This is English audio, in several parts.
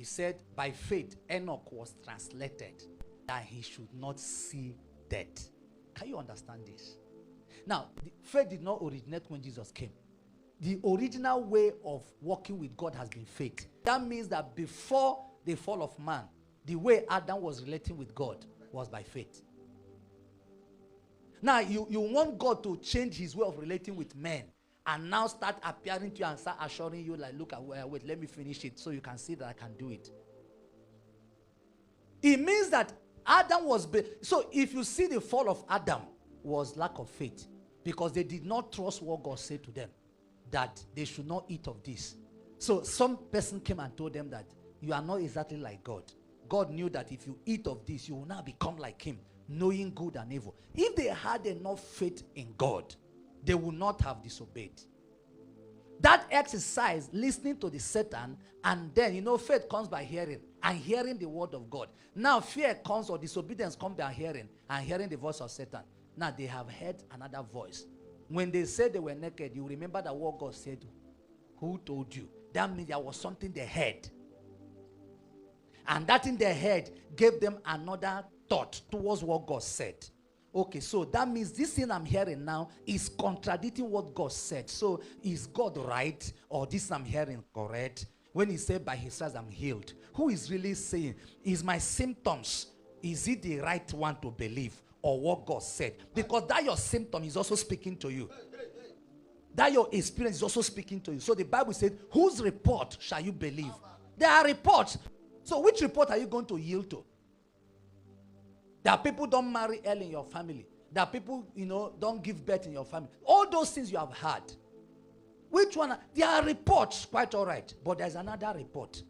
said, by faith, Enoch was translated that he should not see death. Can you understand this? Now, faith did not originate when Jesus came. The original way of walking with God has been faith. That means that before the fall of man, the way Adam was relating with God was by faith. Now, you want God to change his way of relating with men and now start appearing to you and start assuring you, like, look, wait, let me finish it so you can see that I can do it. It means that Adam was... So if you see the fall of Adam was lack of faith, because they did not trust what God said to them, that they should not eat of this. So some person came and told them that you are not exactly like God. God knew that if you eat of this, you will now become like him, knowing good and evil. If they had enough faith in God, they would not have disobeyed. That exercise, listening to the Satan, and then, faith comes by hearing, and hearing the word of God. Now, fear comes, or disobedience comes by hearing, and hearing the voice of Satan. Now, they have heard another voice. When they said they were naked, you remember that what God said, who told you? That means there was something they heard. And that thing they heard gave them another thought towards what God said. Okay, so that means this thing I'm hearing now is contradicting what God said. So is God right, or this I'm hearing correct? When he said by his stripes I'm healed, who is really saying, is my symptoms, is it the right one to believe, or what God said? Because that your symptom is also speaking to you. That your experience is also speaking to you. So the Bible said, whose report shall you believe? There are reports. So which report are you going to yield to? There are people don't marry early in your family. There are people, don't give birth in your family. All those things you have had. Which one? There are reports, quite all right. But there's another report.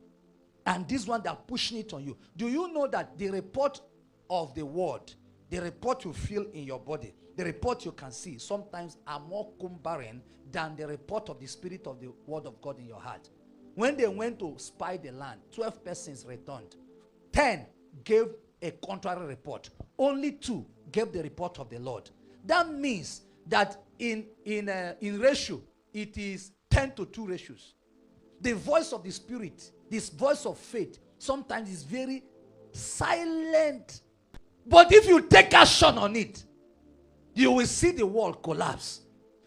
And this one, they're pushing it on you. Do you know that the report of the word, the report you feel in your body, the report you can see, sometimes are more cumbering than the report of the spirit of the word of God in your heart. When they went to spy the land, 12 persons returned. 10 gave a contrary report. Only 2 gave the report of the Lord. That means that in ratio, it is 10-2 ratios. The voice of the spirit, this voice of faith, sometimes is very silent. But if you take action on it, you will see the world collapse.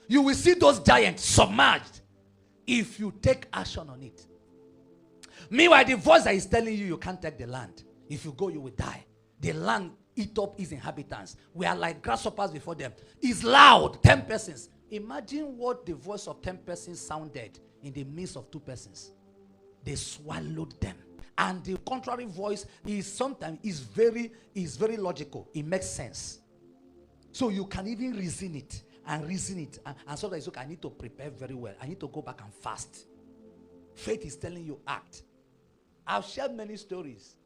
You will see those giants submerged if you take action on it. Meanwhile, the voice that is telling you can't take the land. If you go, you will die. The land eat up its inhabitants. We are like grasshoppers before them. It's loud, 10 persons. Imagine what the voice of 10 persons sounded in the midst of 2 persons. They swallowed them. And the contrary voice is sometimes very logical. It makes sense. So you can even reason it. And sometimes I need to prepare very well. I need to go back and fast. Faith is telling you act. I've shared many stories.